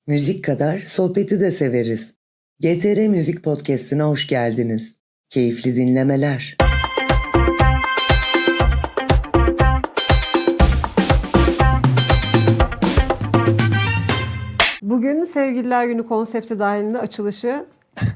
Müzik kadar sohbeti de severiz. GTR Müzik Podcast'ine hoş geldiniz. Keyifli dinlemeler. Bugün Sevgililer Günü konsepti dahilinde açılışı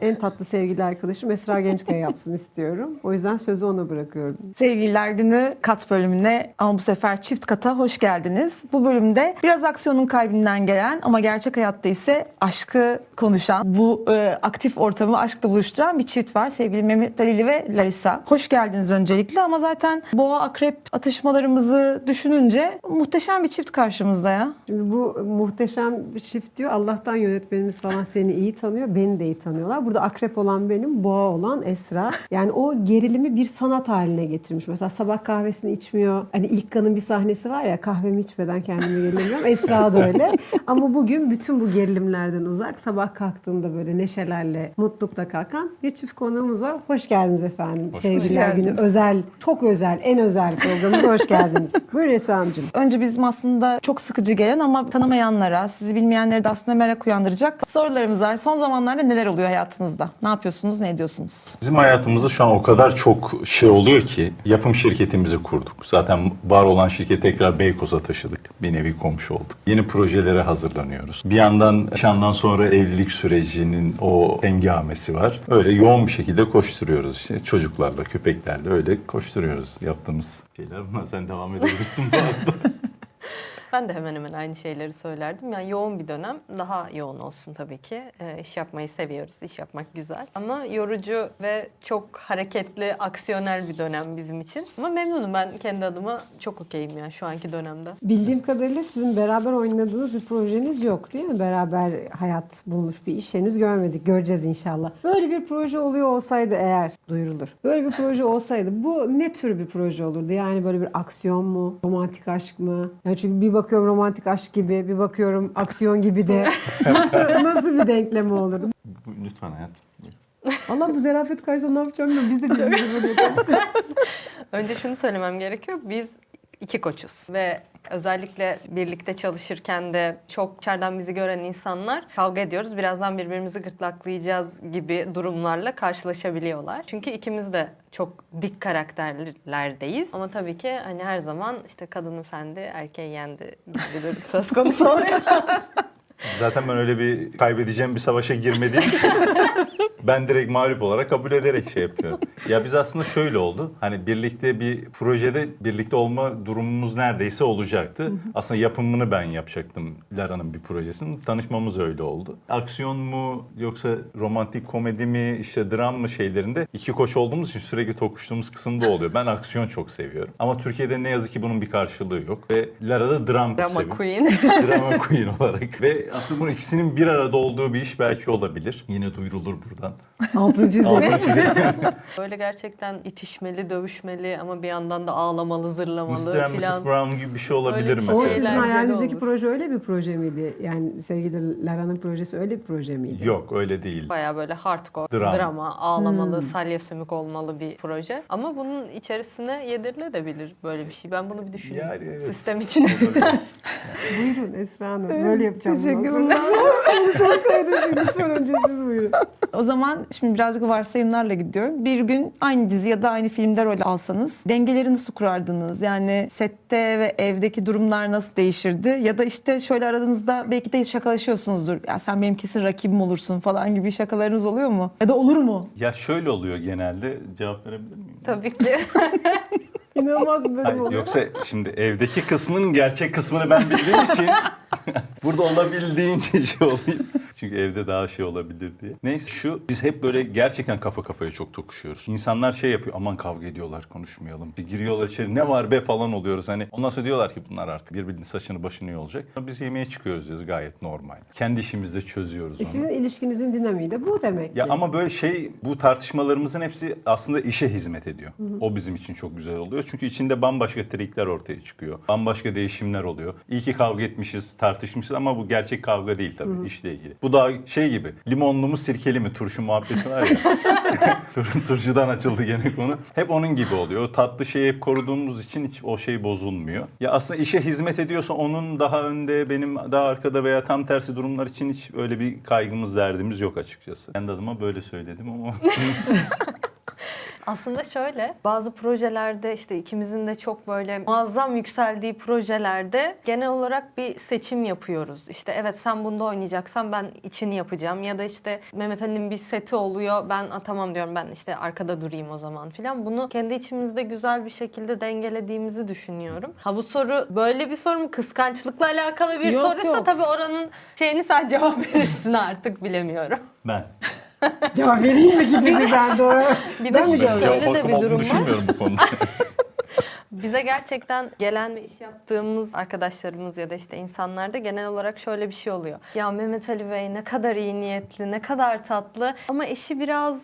en tatlı sevgili arkadaşım Esra Gençkaya yapsın istiyorum. O yüzden sözü ona bırakıyorum. Sevgililer Günü kat bölümüne ama bu sefer çift kata hoş geldiniz. Bu bölümde biraz aksiyonun kalbinden gelen ama gerçek hayatta ise aşkı konuşan, bu aktif ortamı aşkla buluşturan bir çift var. Sevgili Mehmet Ali ve Larissa. Hoş geldiniz öncelikle ama zaten boğa akrep atışmalarımızı düşününce muhteşem bir çift karşımızda ya. Şimdi bu muhteşem bir çift diyor. Allah'tan yönetmenimiz falan seni iyi tanıyor, beni de iyi tanıyorlar. Burada akrep olan benim, boğa olan Esra. Yani o gerilimi bir sanat haline getirmiş. Mesela sabah kahvesini içmiyor. Hani İlkan'ın bir sahnesi var ya, kahvemi içmeden kendimi gerilemiyorum. Esra da öyle. Ama bugün bütün bu gerilimlerden uzak, sabah kalktığında böyle neşelerle, mutlulukla kalkan bir çift konuğumuz var. Hoş geldiniz efendim. Sevgililer Günü özel, çok özel, en özel programımıza hoş geldiniz. Buyurun Esra Hanımcığım. Önce bizim aslında çok sıkıcı gelen ama tanımayanlara, sizi bilmeyenlere de aslında merak uyandıracak sorularımız var. Son zamanlarda neler oluyor hayatınızda? Ne yapıyorsunuz, ne ediyorsunuz? Bizim hayatımızda şu an o kadar çok şey oluyor ki yapım şirketimizi kurduk. Zaten var olan şirketi tekrar Beykoz'a taşıdık. Bir nevi komşu olduk. Yeni projelere hazırlanıyoruz. Bir yandan nişandan sonra evlilik sürecinin o hengamesi var. Öyle yoğun bir şekilde koşturuyoruz. İşte çocuklarla, köpeklerle öyle koşturuyoruz yaptığımız şeyler. Bunlar sen devam edebilirsin bu arada. Ben de hemen hemen aynı şeyleri söylerdim. Yani yoğun bir dönem, daha yoğun olsun tabii ki. İş yapmayı seviyoruz, iş yapmak güzel. Ama yorucu ve çok hareketli, aksiyonel bir dönem bizim için. Ama memnunum, ben kendi adıma çok okeyim ya şu anki dönemde. Bildiğim kadarıyla sizin beraber oynadığınız bir projeniz yok değil mi? Beraber hayat bulmuş bir iş henüz görmedik. Göreceğiz inşallah. Böyle bir proje oluyor olsaydı eğer duyurulur. Böyle bir proje olsaydı bu ne tür bir proje olurdu? Yani böyle bir aksiyon mu? Romantik aşk mı? Yani çünkü bir bakıyorum romantik aşk gibi, bir bakıyorum aksiyon gibi de. Nasıl bir denklemi olurdu? Lütfen hayatım. Allah bu zerafet karşısında ne yapacağım bilmiyorum. Biz de birbirimize böyle. Önce şunu söylemem gerekiyor. Biz iki koçuz ve özellikle birlikte çalışırken de çok içeriden bizi gören insanlar kavga ediyoruz. Birazdan birbirimizi gırtlaklayacağız gibi durumlarla karşılaşabiliyorlar. Çünkü ikimiz de çok dik karakterlerdeyiz. Ama tabii ki hani her zaman işte kadın efendi, erkeği yendi gibi bir durum söz konusu oluyor. Zaten ben öyle bir kaybedeceğim bir savaşa girmediğim için ben direkt mağlup olarak kabul ederek şey yapıyorum. Ya biz aslında şöyle oldu. Hani birlikte bir projede birlikte olma durumumuz neredeyse olacaktı. Aslında yapımını ben yapacaktım Lara'nın bir projesinin. Tanışmamız öyle oldu. Aksiyon mu yoksa romantik komedi mi işte dram mı şeylerinde iki koç olduğumuz için sürekli tokuştuğumuz kısımda oluyor. Ben aksiyon çok seviyorum. Ama Türkiye'de ne yazık ki bunun bir karşılığı yok. Ve Lara da dram Drama seviyor. queen. Drama queen olarak. Ve aslında bunun ikisinin bir arada olduğu bir iş belki olabilir. Yine duyurulur buradan. Altı çizelim. Böyle gerçekten itişmeli, dövüşmeli ama bir yandan da ağlamalı, zırlamalı Mr. and Mrs. filan. Brown gibi bir şey olabilir Öyle bir O mesela. sizin Eğlenceli hayalinizdeki olur. proje öyle bir proje miydi? Yani sevgili Lara'nın projesi öyle bir proje miydi? Yok öyle değil. Bayağı böyle hardcore, Dram. drama, ağlamalı, salya sümük olmalı bir proje. Ama bunun içerisine yedirilebilir böyle bir şey. Ben bunu bir düşüneyim. Yani evet. Sistem için. Buyurun Esra Hanım. Böyle yapacağım. Teşekkürler. Çok sevdim. Lütfen önce siz buyurun. O zaman şimdi birazcık varsayımlarla gidiyorum. Bir gün aynı dizi ya da aynı filmde rol alsanız dengeleri nasıl kurardınız? Yani sette ve evdeki durumlar nasıl değişirdi? Ya da işte şöyle aranızda belki de şakalaşıyorsunuzdur. Ya sen benim kesin rakibim olursun falan gibi şakalarınız oluyor mu? Ya da olur mu? Ya şöyle oluyor genelde. Cevap verebilir miyim? Tabii ki. İnanılmaz bir bölüm Hayır, oldu. yoksa şimdi evdeki kısmının gerçek kısmını ben bildiğim için burada olabildiğince şey olayım. Çünkü evde daha şey olabilir diye. Neyse şu, biz hep böyle gerçekten kafa kafaya çok tokuşuyoruz. İnsanlar şey yapıyor, aman kavga ediyorlar konuşmayalım. Giriyorlar içeri, ne var be falan oluyoruz. Hani ondan sonra diyorlar ki bunlar artık birbirinin saçını başını yolacak. Biz yemeğe çıkıyoruz diyoruz, gayet normal. Kendi işimizde çözüyoruz onu. Sizin ilişkinizin dinamiği de bu demek ki. Ya ama böyle şey, bu tartışmalarımızın hepsi aslında işe hizmet ediyor. O bizim için çok güzel oluyor. Çünkü içinde bambaşka trikler ortaya çıkıyor. Bambaşka değişimler oluyor. İyi ki kavga etmişiz, tartışmışız ama bu gerçek kavga değil tabii işle ilgili. Bu da şey gibi, limonlu mu sirkeli mi turşu muhabbeti var ya. Turşudan açıldı gene konu. Hep onun gibi oluyor. O tatlı şeyi hep koruduğumuz için hiç o şey bozulmuyor. Ya aslında işe hizmet ediyorsa onun daha önde, benim daha arkada veya tam tersi durumlar için hiç öyle bir kaygımız, derdimiz yok açıkçası. Kendi adıma böyle söyledim ama... Aslında şöyle, bazı projelerde işte ikimizin de çok böyle muazzam yükseldiği projelerde genel olarak bir seçim yapıyoruz. İşte evet sen bunda oynayacaksan ben içini yapacağım ya da işte Mehmet Ali'nin bir seti oluyor ben tamam diyorum ben işte arkada durayım o zaman filan. Bunu kendi içimizde güzel bir şekilde dengelediğimizi düşünüyorum. Ha bu soru böyle bir soru mu? Kıskançlıkla alakalı bir Yok, soruysa yok. tabii oranın şeyini sen cevap verirsin artık bilemiyorum. Ben. Cevap vereyim mi gibi bir geldi o. Bir Ben mi de cevap şöyle Cevap de hakkım bir olduğunu durum var. düşünmüyorum bu konuda. Bize gerçekten gelen ve iş yaptığımız arkadaşlarımız ya da işte insanlarda genel olarak şöyle bir şey oluyor. Ya Mehmet Ali Bey ne kadar iyi niyetli, ne kadar tatlı ama eşi biraz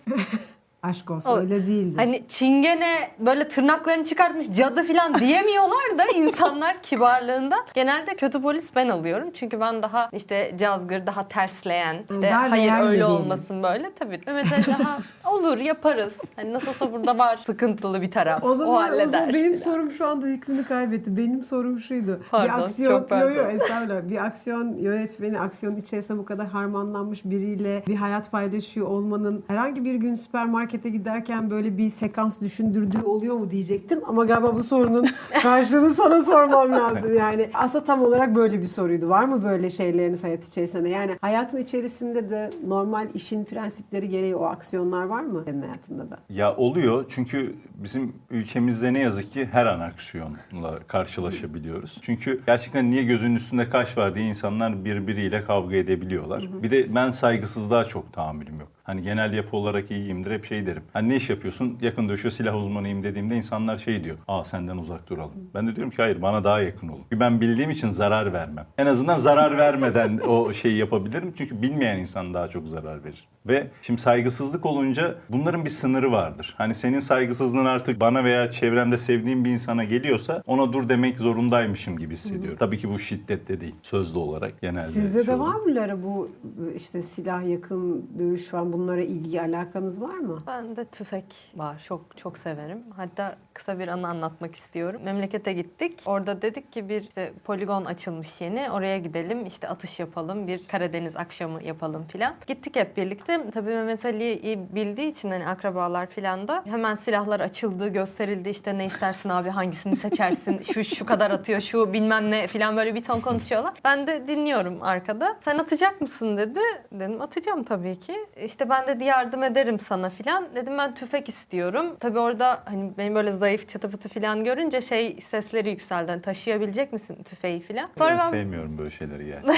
Aşk olsun öyle değildir. hani çingene böyle tırnaklarını çıkartmış cadı falan diyemiyorlar da insanlar kibarlığında. Genelde kötü polis ben alıyorum. Çünkü ben daha işte cazgır, daha tersleyen, işte Daha hayır değerli öyle diyelim. olmasın böyle. Tabii Mehmet Ali daha olur yaparız. Hani nasıl olsa burada var sıkıntılı bir taraf. O zaman halleder. benim filan. sorum şu anda hükmünü kaybetti. Benim sorum şuydu. Pardon, bir aksiyon, çok pardon. estağfurullah. Bir aksiyon yönetmeni, aksiyonun içerisinde bu kadar harmanlanmış biriyle bir hayat paylaşıyor olmanın herhangi bir gün süpermarkete giderken böyle bir sekans düşündürdüğü oluyor mu diyecektim. Ama galiba bu sorunun karşılığını sana sormam lazım yani. Aslında tam olarak böyle bir soruydu. Var mı böyle şeyleriniz hayat içerisinde? Yani hayatın içerisinde de normal işin prensipleri gereği o aksiyonlar var mı senin hayatında da? Ya oluyor çünkü bizim ülkemizde ne yazık ki her an aksiyonla karşılaşabiliyoruz. Çünkü gerçekten niye gözünün üstünde kaş var diye insanlar birbiriyle kavga edebiliyorlar. Bir de ben saygısızlığa çok tahammülüm yok. Hani genel yapı olarak iyiyimdir hep şey derim. Hani ne iş yapıyorsun? Yakın dövüşü silah uzmanıyım dediğimde insanlar şey diyor. Aa senden uzak duralım. Ben de diyorum ki hayır bana daha yakın olun. Çünkü ben bildiğim için zarar vermem. En azından zarar vermeden o şeyi yapabilirim. Çünkü bilmeyen insan daha çok zarar verir. Ve şimdi saygısızlık olunca bunların bir sınırı vardır. Hani senin saygısızlığın artık bana veya çevremde sevdiğim bir insana geliyorsa ona dur demek zorundaymışım gibi hissediyorum. Tabii ki bu şiddette değil. Sözlü olarak genelde. Sizde şey de olur. var mı Lara bu işte silah, yakın dövüş falan bunlara ilgi alakanız var mı? Bende tüfek var. Çok çok severim. Hatta kısa bir anı anlatmak istiyorum. Memlekete gittik. Orada dedik ki bir işte poligon açılmış yeni. Oraya gidelim. İşte atış yapalım. Bir Karadeniz akşamı yapalım filan. Gittik hep birlikte. Tabii Mehmet Ali'yi iyi bildiği için hani akrabalar filan da hemen silahlar açıldı, gösterildi. İşte ne istersin abi, hangisini seçersin? Şu kadar atıyor, şu bilmem ne filan böyle bir ton konuşuyorlar. Ben de dinliyorum arkada. Sen atacak mısın dedi. Dedim atacağım tabii ki. İşte ben de yardım ederim sana filan. Dedim ben tüfek istiyorum. Tabii orada hani benim böyle zayıf çıtı pıtı filan görünce şey sesleri yükseldi. Hani taşıyabilecek misin tüfeği filan. Sonra ben Sevmiyorum böyle şeyleri gerçekten.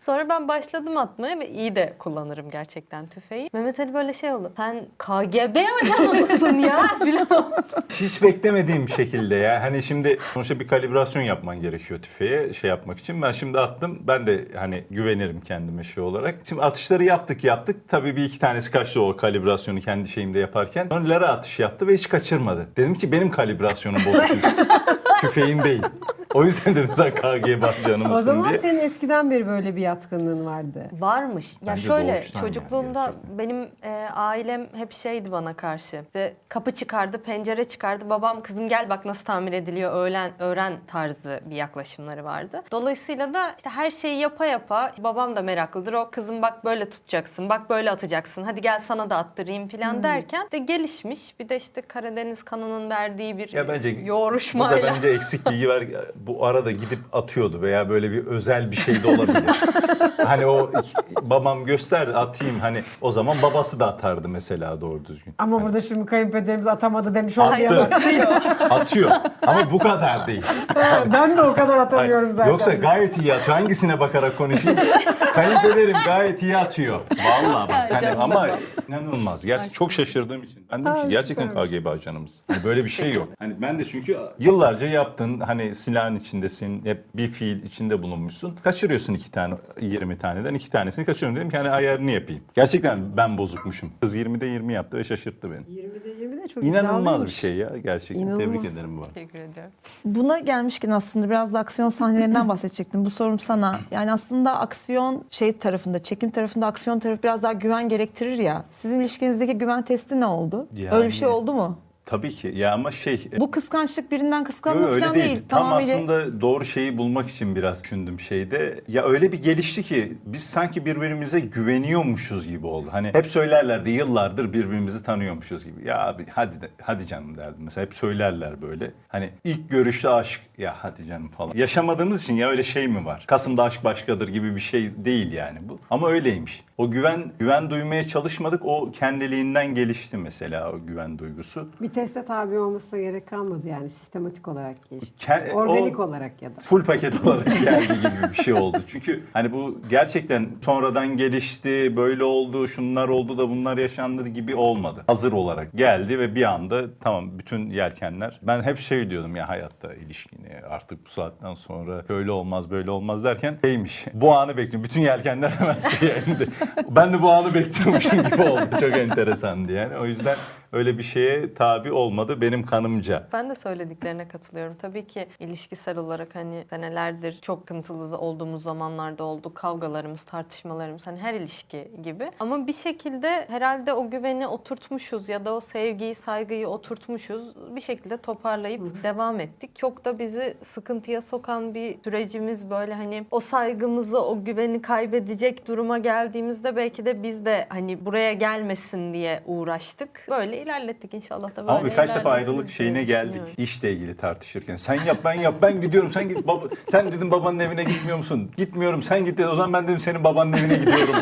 Sonra ben başladım atmaya ve iyi de kullanırım gerçekten tüfeği. Mehmet Ali böyle şey oldu. Sen KGB ajanı mısın ya? Falan. Hiç beklemediğim şekilde ya. Hani şimdi sonuçta bir kalibrasyon yapman gerekiyor tüfeğe şey yapmak için. Ben şimdi attım. Ben de hani güvenirim kendime şey olarak. Şimdi atışları yaptık. Tabii bir iki tanesi kaçtı o kalibrasyonu kendi şeyimde yaparken. Sonra Lara atış yaptı ve hiç kaçırmadı. Dedim ki benim kalibrasyonum bozukmuş. Tüfeğin değil. O yüzden dedim sen KGB ajanı O mısın zaman diye. senin eskiden beri böyle bir yatkınlığın vardı. Varmış. Ya Bence şöyle doğuştan çocukluğumda yani gerçekten. benim ailem hep şeydi bana karşı. İşte kapı çıkardı, pencere çıkardı. Babam kızım gel bak nasıl tamir ediliyor öğren tarzı bir yaklaşımları vardı. Dolayısıyla da işte her şeyi yapa yapa babam da meraklıdır. O kızım bak böyle tutacaksın, bak böyle atacaksın. Hadi gel sana da attırayım falan derken de gelişmiş. Bir de işte Karadeniz kanının verdiği bir Ya bence yoğruşmayla. burada bence eksik bilgi var. Bu arada gidip atıyordu veya böyle bir özel bir şey de olabilir. Hani babam gösterdi atayım hani o zaman babası da atardı mesela doğru düzgün. Ama burada şimdi kayınpederimiz atamadı demiş Attı. olmayalım. Atıyor ama bu kadar değil. Ben de o kadar atamıyorum Hayır, zaten. Yoksa gayet iyi atıyor. Hangisine bakarak konuşayım? Kayınpederim gayet iyi atıyor. Vallahi bak. Hani Canım ama benim. inanılmaz. Gerçekten çok şaşırdığım için. Ben dedim ki gerçekten süpermiş. KGB ajanımız. Hani böyle bir şey yok. Hani ben de çünkü yıllarca yaptın. Hani silahın içindesin. Hep bir fiil içinde bulunmuşsun. Kaçırıyorsun 20 taneden. 2 tanesini kaçırıyorum. Dedim ki hani ayarını yapayım. Gerçekten ben bozukmuşum. Kız 20'de 20 yaptı ve şaşırttı beni. 20'de 20'de de çok İnanılmaz bir iddialıymış. şey ya gerçekten. İnanılmaz. Tebrik ederim bu arada. Teşekkür ediyorum. Buna gelmişken aslında biraz da aksiyon sahnelerinden bahsedecektim. Bu sorum sana. Yani aslında aksiyon tarafında, çekim tarafında aksiyon tarafı biraz daha güven gerektirir ya. Sizin ilişkinizdeki güven testi ne oldu? Yani- Öyle bir şey oldu mu? Tabii ki ya ama Bu kıskançlık birinden kıskanma Yok, öyle falan değil. değil. Tam Tamamıyla aslında doğru şeyi bulmak için biraz düşündüm şeyde. Ya öyle bir gelişti ki biz sanki birbirimize güveniyormuşuz gibi oldu. Hani hep söylerlerdi yıllardır birbirimizi tanıyormuşuz gibi. Ya abi hadi canım derdim. Mesela hep söylerler böyle. Hani ilk görüşte aşk ya hadi canım falan. Yaşamadığımız için ya öyle şey mi var? Kasım'da aşk başkadır gibi bir şey değil yani bu. Ama öyleymiş. O güven duymaya çalışmadık. O kendiliğinden gelişti mesela o güven duygusu. Bir teste tabi olmasına gerek kalmadı yani sistematik olarak geçti. Ke- Organik o- olarak ya da. Full paket olarak geldi gibi bir şey oldu. Çünkü hani bu gerçekten sonradan gelişti, böyle oldu, şunlar oldu da bunlar yaşandı gibi olmadı. Hazır olarak geldi ve bir anda tamam bütün yelkenler. Ben hep şey diyordum ya hayatta ilişkini artık bu saatten sonra böyle olmaz böyle olmaz derken şeymiş. Bu anı bekliyorum. Bütün yelkenler hemen suya indi. Ben de bu anı bekliyormuşum gibi oldu. Çok enteresandı yani. O yüzden öyle bir şeye tabi olmadı benim kanımca. Ben de söylediklerine katılıyorum. Tabii ki ilişkisel olarak hani senelerdir çok sıkıntılı olduğumuz zamanlarda oldu. Kavgalarımız, tartışmalarımız hani her ilişki gibi. Ama bir şekilde herhalde o güveni oturtmuşuz ya da o sevgiyi, saygıyı oturtmuşuz. Bir şekilde toparlayıp devam ettik. Çok da bizi sıkıntıya sokan bir sürecimiz böyle hani o saygımızı, o güveni kaybedecek duruma geldiğimizde belki de biz de hani buraya gelmesin diye uğraştık. Böyle ilerlettik inşallah da böyle Ama birkaç defa ilerletiriz ayrılık diye şeyine geldik. düşünüyorum. İşle ilgili tartışırken. Sen yap ben yap ben gidiyorum sen git. Sen dedim babanın evine gitmiyor musun? Gitmiyorum sen git dedi. O zaman ben dedim senin babanın evine gidiyorum.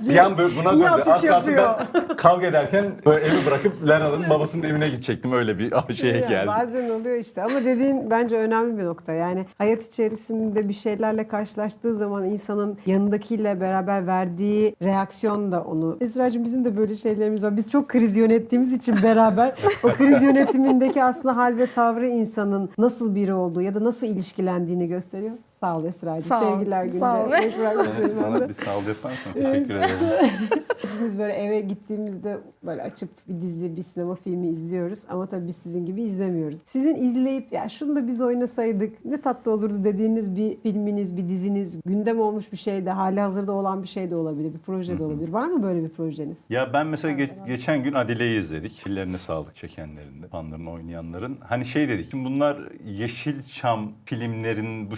Bir an böyle buna İyi döndü. atış Az kalsın yapıyor. ben kavga ederken böyle evi bırakıp Lera'nın babasının evine gidecektim. Öyle bir şeye Ya, geldi. bazen oluyor işte ama dediğin bence önemli bir nokta. Yani hayat içerisinde bir şeylerle karşılaştığı zaman insanın yanındakiyle beraber verdiği reaksiyon da onu. Esra'cığım bizim de böyle şeylerimiz var. Biz çok kriz yönettiğimiz için beraber o kriz yönetimindeki aslında hal ve tavrı insanın nasıl biri olduğu ya da nasıl ilişkilendiğini gösteriyor. Sağ ol Esra'cığım. Sağ ol. Sevgiler günde. Sağ ol. Hoş geldin Evet, senin bana de. bir sağ ol yaparsan teşekkür ederim. Biz böyle eve gittiğimizde böyle açıp bir dizi, bir sinema filmi izliyoruz. Ama tabii biz sizin gibi izlemiyoruz. Sizin izleyip ya şunu da biz oynasaydık ne tatlı olurdu dediğiniz bir filminiz, bir diziniz, gündem olmuş bir şey de, halihazırda olan bir şey de olabilir, bir proje de olabilir. Var mı böyle bir projeniz? Ya ben mesela geçen gün Adile'yi izledik. Ellerine sağlık çekenlerin de, fanlarını oynayanların. Hani şey dedik, şimdi bunlar Yeşilçam filmlerin bu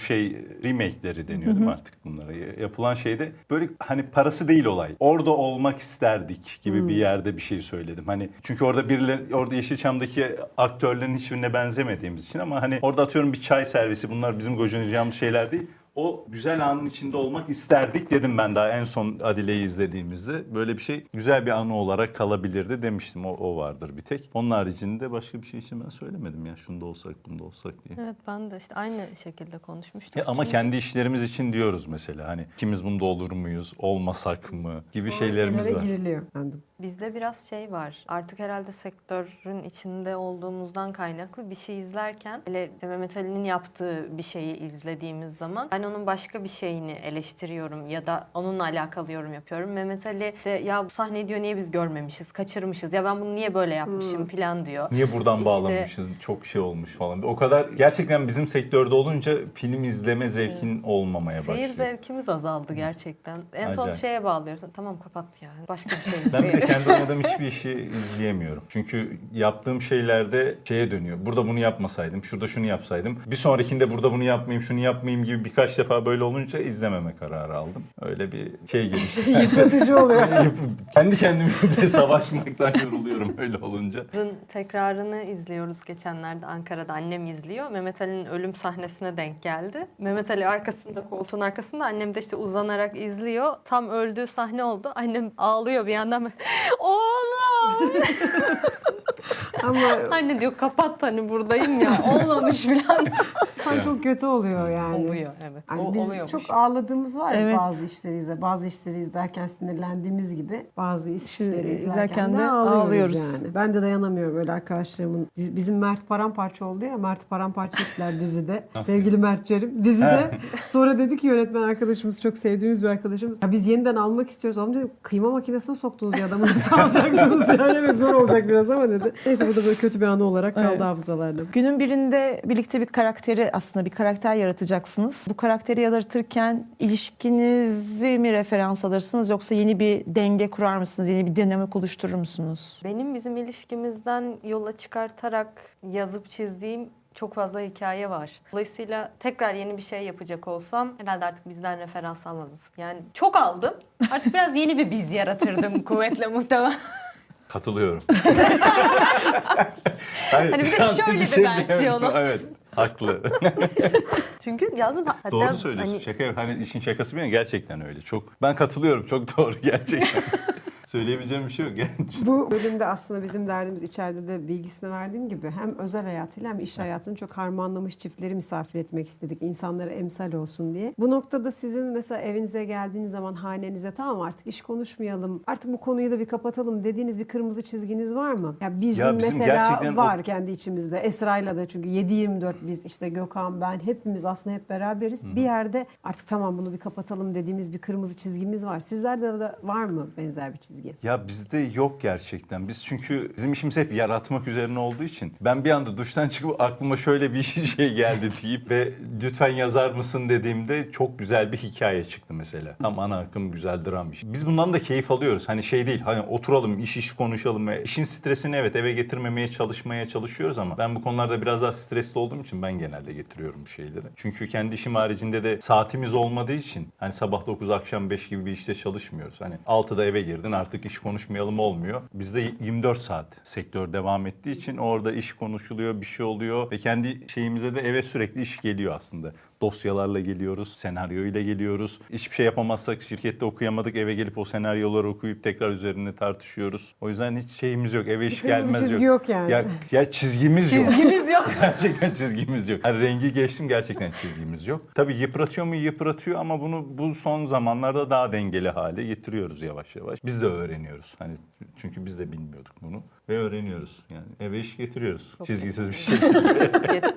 remake'leri deniyor değil mi artık bunlara? Yapılan şeyde böyle hani parası değil olay. Orada olmak isterdik gibi bir yerde bir şey söyledim. Hani çünkü orada Yeşilçam'daki aktörlerin hiçbirine benzemediğimiz için ama hani orada atıyorum bir çay servisi bunlar bizim gocunacağımız şeyler değil. O güzel anın içinde olmak isterdik dedim ben daha en son Adile'yi izlediğimizde. Böyle bir şey güzel bir anı olarak kalabilirdi demiştim. O vardır bir tek. Onun haricinde başka bir şey için ben söylemedim ya. Şunda olsak bunda olsak diye. Evet ben de işte aynı şekilde konuşmuştuk. Ya ama Çünkü kendi işlerimiz için diyoruz mesela. Hani ikimiz bunda olur muyuz, olmasak mı gibi şeylerimiz Şeylere var. giriliyor. Anladım. bizde biraz şey var. Artık herhalde sektörün içinde olduğumuzdan kaynaklı bir şey izlerken hele Mehmet Ali'nin yaptığı bir şeyi izlediğimiz zaman ben onun başka bir şeyini eleştiriyorum ya da onunla alakalı yorum yapıyorum. Mehmet Ali de ya bu sahneyi diyor niye biz görmemişiz, kaçırmışız. Ya ben bunu niye böyle yapmışım falan diyor. Niye buradan İşte- bağlamışız? Çok şey olmuş falan. O kadar gerçekten bizim sektörde olunca film izleme zevkin olmamaya Seyir başlıyor. zevkimiz azaldı gerçekten. En son Acayip. şeye bağlıyoruz. Tamam kapat ya. Başka bir şey Ben bir de izleyelim. kendi oynadığım hiçbir işi izleyemiyorum. Çünkü yaptığım şeylerde şeye dönüyor. Burada bunu yapmasaydım, şurada şunu yapsaydım. Bir sonrakinde burada bunu yapmayayım, şunu yapmayayım gibi birkaç defa böyle olunca izlememe kararı aldım. Öyle bir şey gelişti. Yıpratıcı oluyor. Kendi kendimle savaşmaktan yoruluyorum öyle olunca. Dün tekrarını izliyoruz geçenlerde Ankara'da. Annem izliyor. Mehmet Ali'nin ölüm sahnesine denk geldi. Mehmet Ali arkasında, koltuğun arkasında. Annem de işte uzanarak izliyor. Tam öldüğü sahne oldu. Annem ağlıyor bir yandan. Oğlum! Ama Anne diyor kapat hani buradayım ya. Olmamış falan. ağlarsan Yani. çok kötü oluyor yani. Oluyor evet. Yani biz Oluyormuş. çok ağladığımız var ya Evet. bazı işleri izlerken sinirlendiğimiz gibi bazı işleri izlerken izlerken de de ağlıyoruz, ağlıyoruz. yani. Ben de dayanamıyorum öyle arkadaşlarımın. Bizim Mert paramparça oldu ya, Mert paramparça ettiler dizide. Sevgili Mert'ciğim dizide. Sonra dedi ki yönetmen arkadaşımız, çok sevdiğimiz bir arkadaşımız. Ya biz yeniden almak istiyoruz. Oğlum dedi, kıyma makinesine soktunuz ya adamı, nasıl alacaksınız yani, ve zor olacak biraz ama dedi. Neyse bu da böyle kötü bir anı olarak kaldı Evet. hafızalarda. Günün birinde birlikte bir karakteri, aslında bir karakter yaratacaksınız. Bu karakteri yaratırken ilişkinizi mi referans alırsınız, yoksa yeni bir denge kurar mısınız? Yeni bir dinamik oluşturur musunuz? Benim bizim ilişkimizden yola çıkartarak yazıp çizdiğim çok fazla hikaye var. Dolayısıyla tekrar yeni bir şey yapacak olsam herhalde artık bizden referans almazız. Yani çok aldım. Artık biraz yeni bir biz yaratırdım kuvvetle muhtemelen. Katılıyorum. Hani bir de şöyle bir versiyonu. Evet. Haklı. Çünkü yazdım. Hatta Doğru söylüyorsun. hani Şaka, hani işin şakası bir yana gerçekten öyle. Çok, ben katılıyorum. Çok doğru gerçekten. Söyleyebileceğim bir şey yok. Bu bölümde aslında bizim derdimiz, içeride de bilgisini verdiğim gibi, hem özel hayatıyla hem iş hayatını çok harmanlamış çiftleri misafir etmek istedik. İnsanlara emsal olsun diye. Bu noktada sizin mesela evinize geldiğiniz zaman, hanenize, tamam artık iş konuşmayalım, artık bu konuyu da bir kapatalım dediğiniz bir kırmızı çizginiz var mı? Ya bizim, Ya bizim mesela gerçekten var kendi içimizde. Esra'yla da, çünkü 7/24 biz işte, Gökhan, ben, hepimiz aslında hep beraberiz. Bir yerde artık tamam bunu bir kapatalım dediğimiz bir kırmızı çizgimiz var. Sizlerde de var mı benzer bir çizgi? Ya bizde yok gerçekten. Biz çünkü bizim işimiz hep yaratmak üzerine olduğu için ben bir anda duştan çıkıp aklıma şöyle bir şey geldi deyip ve lütfen yazar mısın dediğimde çok güzel bir hikaye çıktı mesela. Tam ana akım güzel dram iş. Biz bundan da keyif alıyoruz. Hani şey değil, hani oturalım iş konuşalım ve işin stresini evet eve getirmemeye çalışıyoruz ama ben bu konularda biraz daha stresli olduğum için ben genelde getiriyorum bu şeyleri. Çünkü kendi işim haricinde de saatimiz olmadığı için hani sabah 9 akşam 5 gibi bir işte çalışmıyoruz. Hani 6'da eve girdin, artık iş konuşmayalım olmuyor. Bizde 24 saat sektör devam ettiği için orada iş konuşuluyor, bir şey oluyor ve kendi şeyimize de eve sürekli iş geliyor aslında. Dosyalarla geliyoruz, senaryo ile geliyoruz. Hiçbir şey yapamazsak, şirkette okuyamadık, eve gelip o senaryoları okuyup tekrar üzerine tartışıyoruz. O yüzden hiç şeyimiz yok, eve iş Kırmızı gelmez çizgi yok yani. Ya çizgimiz yok. Çizgimiz yok. Gerçekten çizgimiz yok. Hani rengi geçtim, gerçekten çizgimiz yok. Tabii yıpratıyor mu? Yıpratıyor ama bunu bu son zamanlarda daha dengeli hale getiriyoruz yavaş yavaş. Biz de öğreniyoruz. Hani çünkü biz de bilmiyorduk bunu ve öğreniyoruz. Yani eve iş getiriyoruz. Çizgisiz bir şey.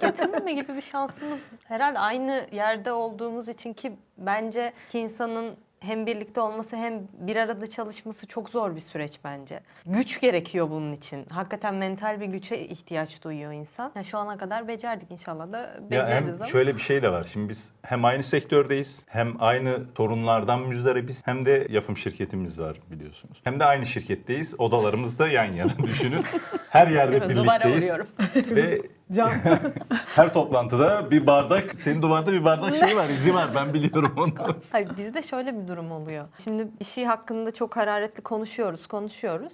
getirmeme gibi bir şansımız herhalde aynı yerde olduğumuz için, ki bence ki insanın hem birlikte olması hem bir arada çalışması çok zor bir süreç bence. Güç gerekiyor bunun için. Hakikaten mental bir güce ihtiyaç duyuyor insan. Yani şu ana kadar becerdik, inşallah da Ya beceririz hem ama. şöyle bir şey de var. Şimdi biz hem aynı sektördeyiz, hem aynı sorunlardan müzdaribiz, hem de yapım şirketimiz var biliyorsunuz. Hem de aynı şirketteyiz. Odalarımız da yan yana düşünün. Her yerde Değil mi? Duvara birlikteyiz. vuruyorum. Ve Can. her toplantıda bir bardak, senin duvarda bir bardak şey var, izi var. Ben biliyorum onu. Hayır, bizde şöyle bir durum oluyor. Şimdi bir şey hakkında çok hararetli konuşuyoruz.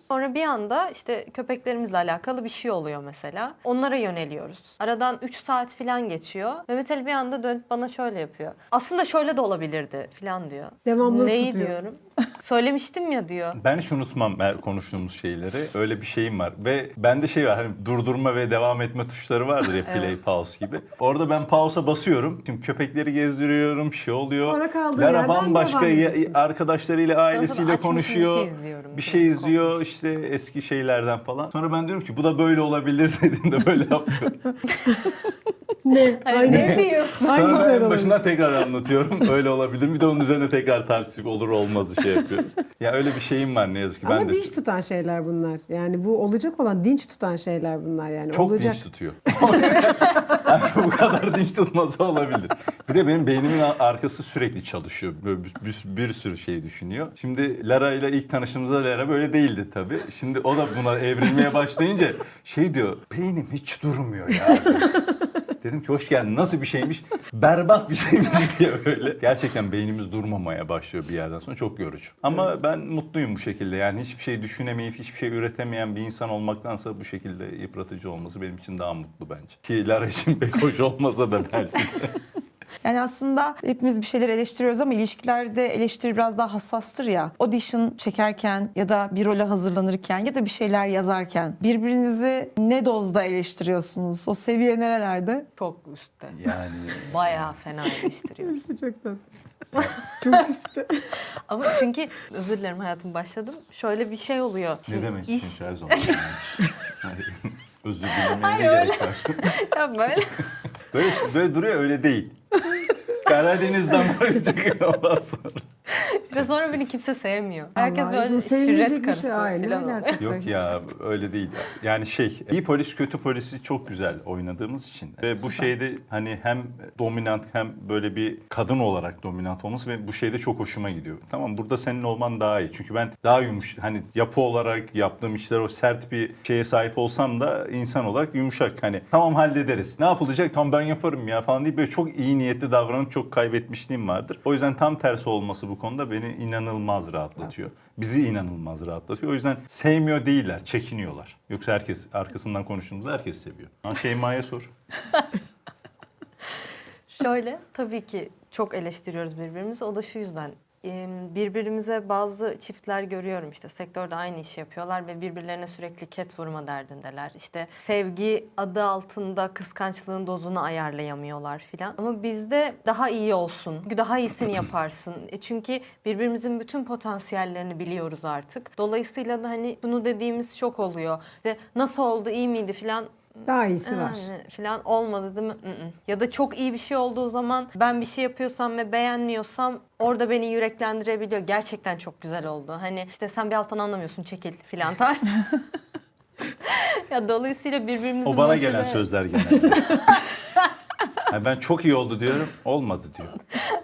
Sonra bir anda işte köpeklerimizle alakalı bir şey oluyor mesela. Onlara yöneliyoruz. Aradan 3 saat falan geçiyor. Mehmet Ali bir anda dönüp bana şöyle yapıyor. Aslında şöyle de olabilirdi falan diyor. Devamlılık Neyi tutuyor. diyorum? Söylemiştim ya diyor. Ben hiç unutmam konuştuğumuz şeyleri. Öyle bir şeyim var. Ve bende şey var, hani durdurma ve devam etme tuşları vardır ya, play, pause gibi. Orada ben pause'a basıyorum. Şimdi köpekleri gezdiriyorum, şey oluyor. Sonra kaldığı Lara yerden bambaşka devam ediyorsun. arkadaşlarıyla, ailesiyle açmışım, konuşuyor. bir şey izliyorum. Bir şey izliyor işte eski şeylerden falan. Sonra ben diyorum ki bu da böyle olabilir dediğinde böyle yapıyor. Ne? Hani ne diyorsun? Sonra Hangisi ben en öyle başından tekrar anlatıyorum. Öyle olabilir. Bir de onun üzerine tekrar tartışıp olur olmazı şey yapıyoruz. Ya öyle bir şeyim var ne yazık ki. Ama Ben de dinç tutan şeyler bunlar. Yani bu olacak olan dinç tutan şeyler bunlar yani. çok olacak. dinç tutuyor. O yüzden yani bu kadar dinç tutması olabilir. Bir de benim beynimin arkası sürekli çalışıyor. Böyle bir sürü şey düşünüyor. Şimdi Lara ile ilk tanıştığımızda Lara böyle değildi tabii. Şimdi o da buna evrilmeye başlayınca şey diyor, beynim hiç durmuyor ya. Dedim ki hoş geldin. Nasıl bir şeymiş? Berbat bir şeymiş diye böyle. Gerçekten beynimiz durmamaya başlıyor bir yerden sonra. Çok yorucu. Ama ben mutluyum bu şekilde. Yani hiçbir şey düşünemeyip hiçbir şey üretemeyen bir insan olmaktansa bu şekilde yıpratıcı olması benim için daha mutlu bence. Ki Lara için pek hoş olmasa da belki de. Yani aslında hepimiz bir şeyler eleştiriyoruz ama ilişkilerde eleştiri biraz daha hassastır ya. Audition çekerken ya da bir role hazırlanırken ya da bir şeyler yazarken birbirinizi ne dozda eleştiriyorsunuz? O seviye nerelerde? Çok üstte. Yani Bayağı fena eleştiriyoruz. Çok tatlı. Çok üstte. Ama çünkü özür dilerim hayatım başladım. Şöyle bir şey oluyor. ne Şimdi demek iş... için her zaman. Yani, özür dilemeye Hayır, ne öyle. gerek var? Ya böyle Böyle duruyor, öyle değil. Karadeniz'den böyle çıkıyor ondan sonra. işte sonra beni kimse sevmiyor. Herkes Allah, böyle bu sevinecek şirret bir karısı şey. Ay, ne falan oluyor. alakası var? Yok ya, öyle değil. Yani iyi polis kötü polisi çok güzel oynadığımız için. Ve bu şeyde hani hem dominant hem böyle bir kadın olarak dominant olması ve bu şeyde çok hoşuma gidiyor. Tamam, burada senin olman daha iyi. Çünkü ben daha hani yapı olarak yaptığım işler o sert bir şeye sahip olsam da insan olarak yumuşak. Hani tamam hallederiz. Ne yapılacak? Tamam ben yaparım ya falan deyip böyle çok iyi niyetli davranıp çok kaybetmişliğim vardır. O yüzden tam tersi olması bu konuda beni inanılmaz rahatlatıyor. Bizi inanılmaz rahatlatıyor. O yüzden sevmiyor değiller, çekiniyorlar. Yoksa herkes arkasından konuştuğumuzda herkes seviyor. Ama Şeyma'ya sor. Şöyle tabii ki çok eleştiriyoruz birbirimizi. O da şu yüzden birbirimize bazı çiftler görüyorum işte sektörde aynı işi yapıyorlar ve birbirlerine sürekli ket vurma derdindeler. İşte sevgi adı altında kıskançlığın dozunu ayarlayamıyorlar filan. Ama bizde daha iyi olsun, daha iyisini yaparsın. Çünkü birbirimizin bütün potansiyellerini biliyoruz artık. Dolayısıyla da hani bunu dediğimiz çok oluyor. İşte nasıl oldu, iyi miydi filan. Daha iyisi var. Falan olmadı değil mi? Ya da çok iyi bir şey olduğu zaman ben bir şey yapıyorsam ve beğenmiyorsam orada beni yüreklendirebiliyor. Gerçekten çok güzel oldu. Hani işte sen bir alttan anlamıyorsun çekil filan. Ya dolayısıyla birbirimizi O bana gelen sözler genelde. Yani ben çok iyi oldu diyorum, olmadı diyor.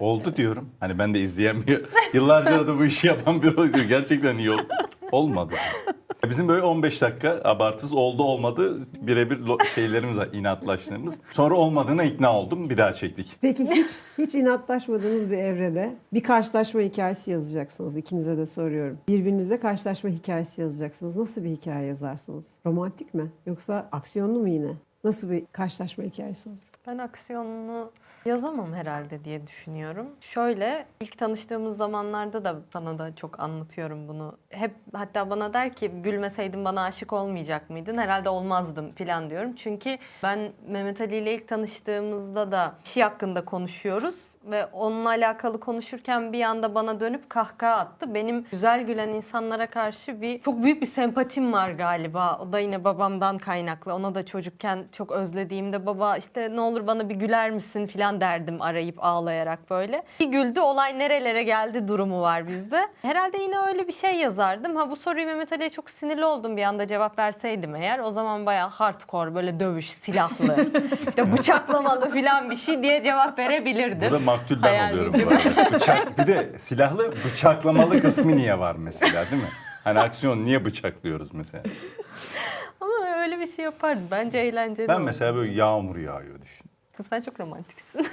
Oldu diyorum. Hani ben de izleyemiyor. Yıllarca da bu işi yapan biri oluyor. Gerçekten iyi oldu. Olmadı. Bizim böyle 15 dakika abartısız oldu olmadı birebir şeylerimiz var, inatlaştığımız. Sonra olmadığına ikna oldum, bir daha çektik. Peki hiç inatlaşmadığınız bir evrede bir karşılaşma hikayesi yazacaksınız. İkinize de soruyorum. Birbirinizle karşılaşma hikayesi yazacaksınız. Nasıl bir hikaye yazarsınız? Romantik mi? Yoksa aksiyonlu mu yine? Nasıl bir karşılaşma hikayesi olur? Ben aksiyonunu yazamam herhalde diye düşünüyorum. Şöyle ilk tanıştığımız zamanlarda da sana da çok anlatıyorum bunu. Hep hatta bana der ki gülmeseydin bana aşık olmayacak mıydın? Herhalde olmazdım falan diyorum. Çünkü ben Mehmet Ali ile ilk tanıştığımızda da bir şey hakkında konuşuyoruz. Ve onunla alakalı konuşurken bir anda bana dönüp kahkaha attı. Benim güzel gülen insanlara karşı çok büyük bir sempatim var galiba. O da yine babamdan kaynaklı. Ona da çocukken çok özlediğimde baba işte ne olur bana bir güler misin falan derdim arayıp ağlayarak böyle. Bir güldü, olay nerelere geldi durumu var bizde. Herhalde yine öyle bir şey yazardım. Bu soruyu Mehmet Ali'ye çok sinirli oldum bir anda cevap verseydim eğer. O zaman bayağı hardcore böyle dövüş, silahlı, işte bıçaklamalı falan bir şey diye cevap verebilirdim. Burada maktul ben Hayal oluyorum gücüm. bu arada. Bir de silahlı bıçaklamalı kısmı niye var mesela, değil mi? Hani aksiyon niye bıçaklıyoruz mesela? Ama öyle bir şey yapardım. Bence eğlenceli Ben olurdu. mesela böyle yağmur yağıyor düşün. Sen çok romantiksin.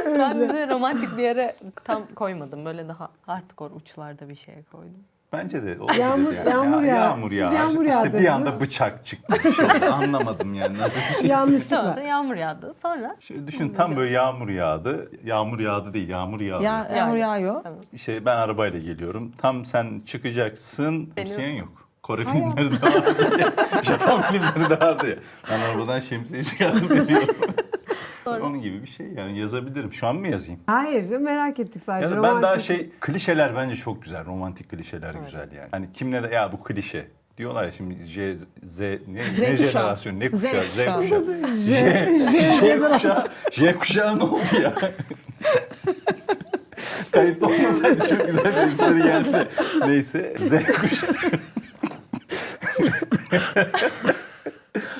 Ben bizi romantik bir yere tam koymadım. Böyle daha hardcore uçlarda bir şeye koydum. Bence de olabilir Yağmur- yani. yağmur yağ. Yağmur Siz yağar. yağmur İşte bir yağdırdınız. anda bıçak çıktı. Bir şey oldu. Anlamadım yani nasıl bir şey. Yanlışlıkla. Sonra yağmur yağdı. Sonra Şöyle düşün, tam böyle yağmur yağdı. Yağmur yağdı değil, yağmur yağdı. Yağmur yağıyor. İşte ben arabayla geliyorum. Tam sen çıkacaksın. Benim- Şemsiyen yok. Kore filmleri de vardı ya. Japon filmleri de vardı ya. Ben arabadan şemsiye çıkardım veriyorum. Onun gibi bir şey yani, yazabilirim. Şu an mı yazayım? Hayır canım, merak ettik sadece. Ya da ben daha Romantik. klişeler bence çok güzel. Romantik klişeler güzel yani. Hani kim ne de ya bu klişe diyorlar ya şimdi ne kuşağı. jenerasyon, ne kuşağı, Z kuşağı. kuşağı. J kuşağı ne oldu ya? Kayıtlı olmasaydı çok güzel herifleri geldi. Neyse, Z kuşağı.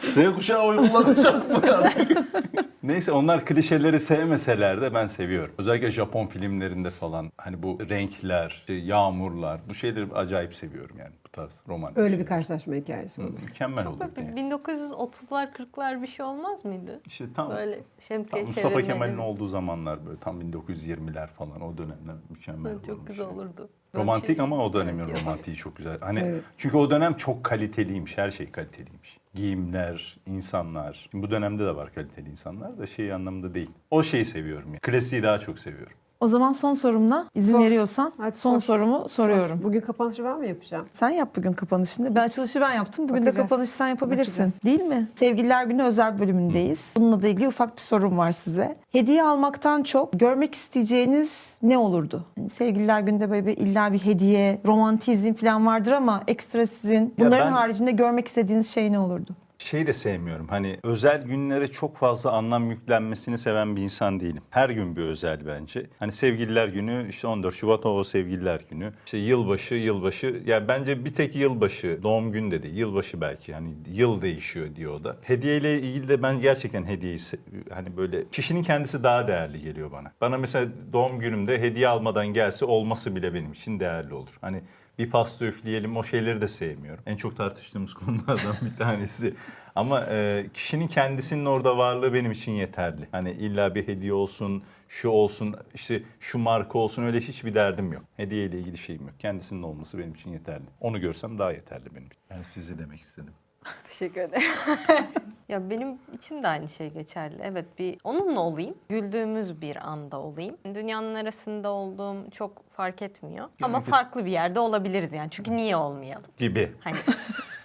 Z kuşağı oy kullanacak mı artık? Neyse, onlar klişeleri sevmeseler de ben seviyorum. Özellikle Japon filmlerinde falan hani bu renkler, işte yağmurlar, bu şeyleri acayip seviyorum yani, bu tarz romantik. Öyle bir karşılaşma hikayesi olur. Mükemmel olur böyle yani. 1930'lar 40'lar bir şey olmaz mıydı? İşte tam Böyle şemsiye Mustafa çevirmeli. Kemal'in olduğu zamanlar böyle tam 1920'ler falan, o dönemler mükemmel Evet, çok olmuş güzel yani. olurdu. Böyle Romantik şey- ama o dönemin romantiği çok güzel. Hani Evet. çünkü o dönem çok kaliteliymiş, her şey kaliteliymiş. giyimler, insanlar. Şimdi bu dönemde de var kaliteli insanlar da şey anlamında değil. O şeyi seviyorum yani. Klasiği daha çok seviyorum. O zaman son sorumla izin Sor. veriyorsan Hadi son sor. sorumu soruyorum. Sor. Bugün kapanışı ben mi yapacağım? Sen yap bugün kapanışını. Ben açılışı ben yaptım. Bugün de Bakacağız. kapanışı sen yapabilirsin. Bakacağız. Değil mi? Sevgililer Günü özel bölümündeyiz. Bununla da ilgili ufak bir sorum var size. Hediye almaktan çok görmek isteyeceğiniz ne olurdu? Yani Sevgililer Günü'nde böyle illa bir hediye, romantizm falan vardır ama ekstra sizin bunların ben- haricinde görmek istediğiniz şey ne olurdu? Şeyi de sevmiyorum. Hani özel günlere çok fazla anlam yüklenmesini seven bir insan değilim. Her gün bir özel bence. Hani Sevgililer Günü, işte 14 Şubat o Sevgililer Günü. İşte yılbaşı. Yani bence bir tek yılbaşı, doğum günü de değil. Yılbaşı belki. Hani yıl değişiyor diyor o da. Hediyeyle ilgili de ben gerçekten hediyeyi hani böyle kişinin kendisi daha değerli geliyor bana. Bana mesela doğum günümde hediye almadan gelse olması bile benim için değerli olur. Hani bir pasta üfleyelim, o şeyleri de sevmiyorum. En çok tartıştığımız konulardan bir tanesi. Ama kişinin kendisinin orada varlığı benim için yeterli. Hani illa bir hediye olsun, şu olsun, işte şu marka olsun, öyle hiçbir derdim yok. Hediye ile ilgili şeyim yok. Kendisinin olması benim için yeterli. Onu görsem daha yeterli benim için. Yani sizi demek istedim. Teşekkür ederim. Ya benim için de aynı şey geçerli. Evet, bir onunla olayım. Güldüğümüz bir anda olayım. Dünyanın neresinde olduğum çok fark etmiyor. Ama farklı bir yerde olabiliriz yani. Çünkü niye olmayalım? Gibi. Hani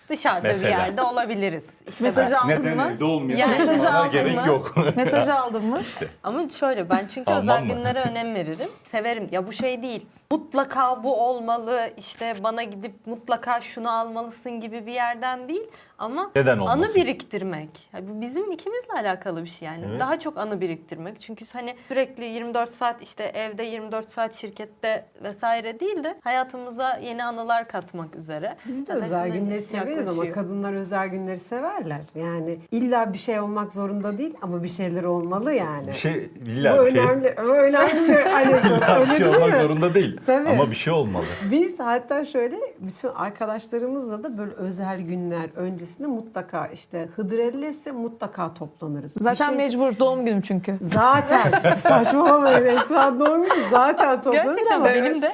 dışarıda Mesela. bir yerde olabiliriz. İşte Mesajı aldın Neden mı? evde olmuyor? Yani mesajı Bana aldın gerek mı? yok. Mesajı aldın mı? İşte. Ama şöyle, ben çünkü Alman özel mı? günlere önem veririm. Severim. Ya bu şey değil. Mutlaka bu olmalı, işte bana gidip mutlaka şunu almalısın gibi bir yerden değil. Ama Neden anı olmasın? biriktirmek. Ya bu bizim ikimizle alakalı bir şey yani. Evet. Daha çok anı biriktirmek. Çünkü hani sürekli 24 saat işte evde, 24 saat şirkette vesaire değil de hayatımıza yeni anılar katmak üzere. Biz de Zaten özel şimdi günleri severiz ama yaklaşıyor. kadınlar özel günleri severler. Yani illa bir şey olmak zorunda değil ama bir şeyler olmalı yani. Bir şey, Bu illa bir şey. önemli, bu önemli bir anekdot. İlla bir Öyle şey değil olmak mi? zorunda değil. Tabii. Ama bir şey olmalı. Biz hatta şöyle bütün arkadaşlarımızla da böyle özel günler öncesinde mutlaka işte Hıdrellez'se mutlaka toplanırız. Bir Zaten şey- mecbur doğum günüm çünkü. Zaten saçmalamayın Esra doğum günü zaten toplanır Gerçekten ama benim de.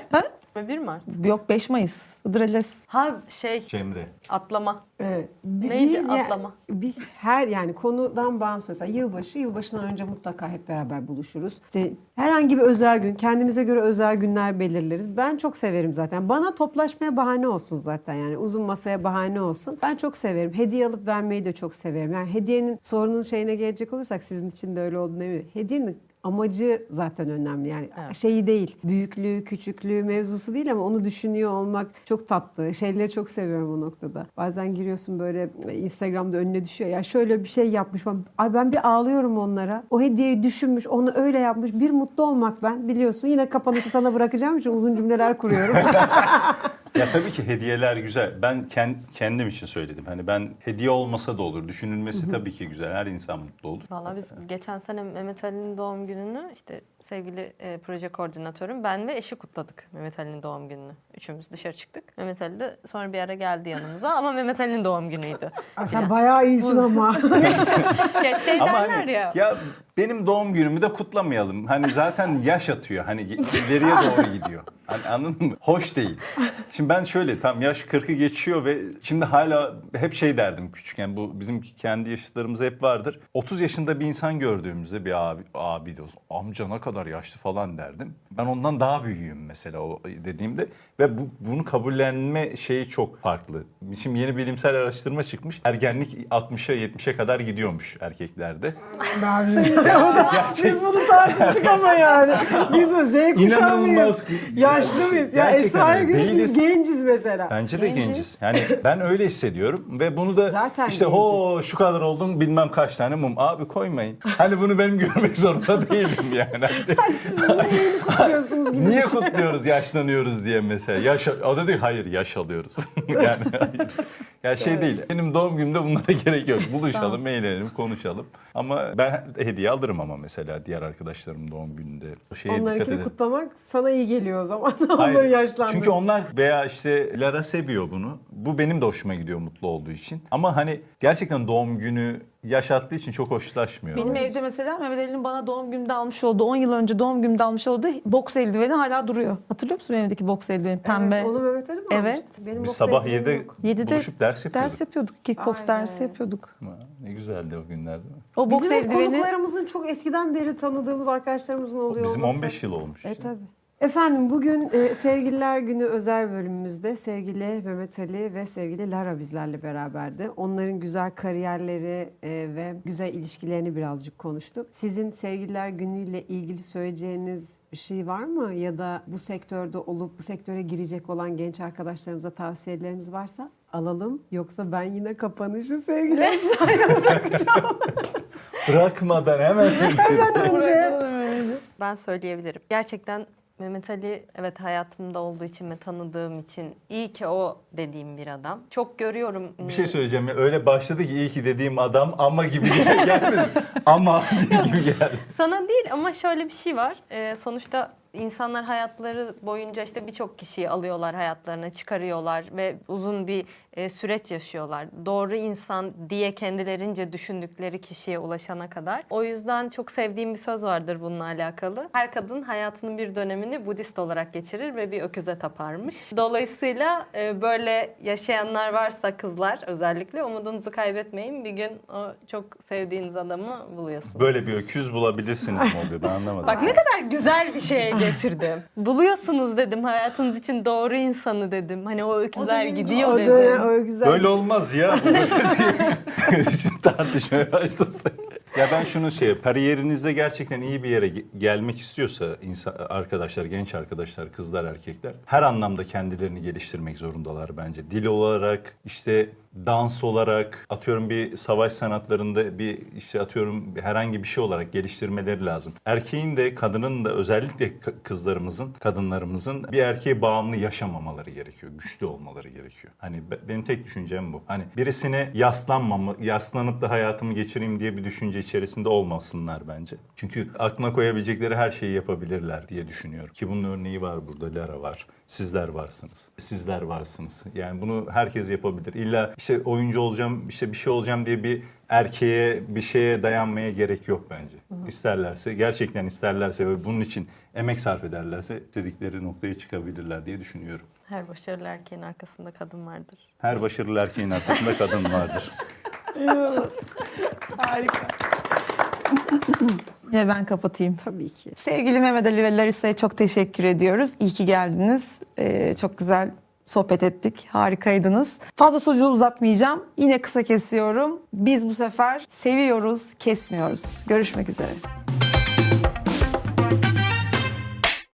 1 Mart. Yok 5 Mayıs. Hıdrellez. Ha şey Cemre. atlama. Evet. Neydi? Atlama. Biz her yani konudan bağımsız mesela yılbaşından önce mutlaka hep beraber buluşuruz. İşte herhangi bir özel gün, kendimize göre özel günler belirleriz. Ben çok severim zaten. Bana toplaşmaya bahane olsun zaten yani uzun masaya bahane olsun. Ben çok severim. Hediye alıp vermeyi de çok severim. Yani hediyenin sorunun şeyine gelecek olursak sizin için de öyle olduğunu eminim. Hediyenin amacı zaten önemli. Yani Evet. şeyi değil, büyüklüğü, küçüklüğü mevzusu değil ama onu düşünüyor olmak çok tatlı. Şeyleri çok seviyorum o noktada. Bazen giriyorsun böyle Instagram'da önüne düşüyor. Ya şöyle bir şey yapmış falan. Ay ben bir ağlıyorum onlara. O hediyeyi düşünmüş, onu öyle yapmış. Bir mutlu olmak ben. Biliyorsun yine kapanışı sana bırakacağım için uzun cümleler kuruyorum. Ya tabii ki hediyeler güzel. Ben kendim için söyledim. Hani ben hediye olmasa da olur. Düşünülmesi tabii ki güzel. Her insan mutlu olur. Vallahi biz geçen sene Mehmet Ali'nin doğum gününü işte sevgili proje koordinatörüm ben ve eşi kutladık Mehmet Ali'nin doğum gününü. Üçümüz dışarı çıktık. Mehmet Ali de sonra bir ara geldi yanımıza ama Mehmet Ali'nin doğum günüydü. Ay sen bayağı iyisin ama. Ya şey Ama derler hani ya. benim doğum günümü de kutlamayalım. Hani zaten yaş atıyor. Hani ileriye doğru gidiyor. Hani anladın mı? Hoş değil. Şimdi ben şöyle tam yaş 40'ı geçiyor ve şimdi hala hep şey derdim küçükken. Bu bizim kendi yaşıtlarımızda hep vardır. 30 yaşında bir insan gördüğümüzde bir abi de olsun, amca ne kadar yaşlı falan derdim. Ben ondan daha büyüğüm mesela o dediğimde ve bunu kabullenme şeyi çok farklı. Şimdi yeni bilimsel araştırma çıkmış. Ergenlik 60'a 70'e kadar gidiyormuş erkeklerde. Biz bunu tartıştık ama yani. Biz mi Z kuşağı mıyız? İnanılmaz. Yaşlı mıyız? Ya Gerçekten Esra'ya öyle. göre biz Değiliz. genciz mesela. Bence de genciz. Yani ben öyle hissediyorum ve bunu da Zaten işte genciz. şu kadar oldum bilmem kaç tane mum. Abi koymayın. Hani bunu benim görmek zorunda değilim yani. Siz bunu yeni kutluyorsunuz gibi. Niye kutluyoruz yaşlanıyoruz diye mesela. O da diyor hayır yaş alıyoruz. Yani hayır. Ya şey değil. Benim doğum günümde bunlara gerek yok. Buluşalım, eğlenelim, konuşalım. Ama ben hediye alırım ama mesela diğer arkadaşlarım doğum gününde. O şeye dikkat Onlarınkini ederim. kutlamak sana iyi geliyor o zaman. Hayır. Onları yaşlandır. Çünkü onlar veya işte Lara seviyor bunu. Bu benim de hoşuma gidiyor mutlu olduğu için. Ama hani gerçekten doğum günü yaşattığı için çok hoşlaşmıyor. Benim evde mesela Mehmet Ali'nin bana doğum günümde almış olduğu, 10 yıl önce doğum günümde almış olduğu boks eldiveni hala duruyor. Hatırlıyor musun benim evdeki boks eldiveni? Pembe. Evet, onu Mehmet Ali mi Evet. almıştı? Benim Biz boks sabah eldivenim 7'de yok. 7'de buluşup ders yapıyorduk. ders yapıyorduk. Kickbox Vay dersi be. yapıyorduk. Ne güzeldi o günler değil mi? O boks Bizim hep eldiveni konuklarımızın çok eskiden beri tanıdığımız arkadaşlarımızın oluyor Bizim olması. 15 yıl olmuş. Tabii. Efendim bugün Sevgililer Günü özel bölümümüzde sevgili Mehmet Ali ve sevgili Lara bizlerle beraberdi. Onların güzel kariyerleri ve güzel ilişkilerini birazcık konuştuk. Sizin Sevgililer Günü'yle ilgili söyleyeceğiniz bir şey var mı? Ya da bu sektörde olup bu sektöre girecek olan genç arkadaşlarımıza tavsiyeleriniz varsa alalım. Yoksa ben yine kapanışı sevgili Esra'ya bırakacağım. Bırakmadan hemen. Ben söyleyebilirim. Gerçekten Mehmet Ali evet hayatımda olduğu için ve tanıdığım için iyi ki o dediğim bir adam. Çok görüyorum. Bir şey söyleyeceğim ya, öyle başladı ki iyi ki dediğim adam ama gibi gelmedi. Ama gibi geldi. Sana değil ama şöyle bir şey var. Sonuçta insanlar hayatları boyunca işte birçok kişiyi alıyorlar hayatlarına, çıkarıyorlar ve uzun bir süreç yaşıyorlar. Doğru insan diye kendilerince düşündükleri kişiye ulaşana kadar. O yüzden çok sevdiğim bir söz vardır bununla alakalı. Her kadın hayatının bir dönemini Budist olarak geçirir ve bir öküze taparmış. Dolayısıyla böyle yaşayanlar varsa kızlar özellikle umudunuzu kaybetmeyin. Bir gün o çok sevdiğiniz adamı buluyorsunuz. Böyle bir öküz bulabilirsiniz mi oluyor, ben anlamadım. Bak ne kadar güzel bir şeye getirdim. Buluyorsunuz dedim hayatınız için doğru insanı dedim. Hani o öküzler gidiyor O dedim. dönem o güzel. Böyle olmaz ya. Şimdi tartışmaya başlasak. Ya ben şunu kariyerinizde gerçekten iyi bir yere gelmek istiyorsa arkadaşlar, genç arkadaşlar, kızlar, erkekler her anlamda kendilerini geliştirmek zorundalar bence. Dil olarak, işte dans olarak, atıyorum bir savaş sanatlarında bir işte atıyorum herhangi bir şey olarak geliştirmeleri lazım. Erkeğin de kadının da özellikle kızlarımızın, kadınlarımızın bir erkeğe bağımlı yaşamamaları gerekiyor. Güçlü olmaları gerekiyor. Hani benim tek düşüncem bu. Hani birisine yaslanıp da hayatımı geçireyim diye bir düşünce içerisinde olmasınlar bence. Çünkü aklına koyabilecekleri her şeyi yapabilirler diye düşünüyorum. Ki bunun örneği var burada. Lara var. Sizler varsınız. Sizler varsınız. Yani bunu herkes yapabilir. İlla işte oyuncu olacağım, işte bir şey olacağım diye bir erkeğe, bir şeye dayanmaya gerek yok bence. İsterlerse, gerçekten isterlerse ve bunun için emek sarf ederlerse istedikleri noktaya çıkabilirler diye düşünüyorum. Her başarılı erkeğin arkasında kadın vardır. Her başarılı erkeğin arkasında kadın vardır. harika. Ya ben kapatayım. Tabii ki. Sevgili Mehmet Ali ve Larissa'ya çok teşekkür ediyoruz. İyi ki geldiniz. Çok güzel sohbet ettik. Harikaydınız. Fazla sözü uzatmayacağım. Yine kısa kesiyorum. Biz bu sefer seviyoruz, kesmiyoruz. Görüşmek üzere.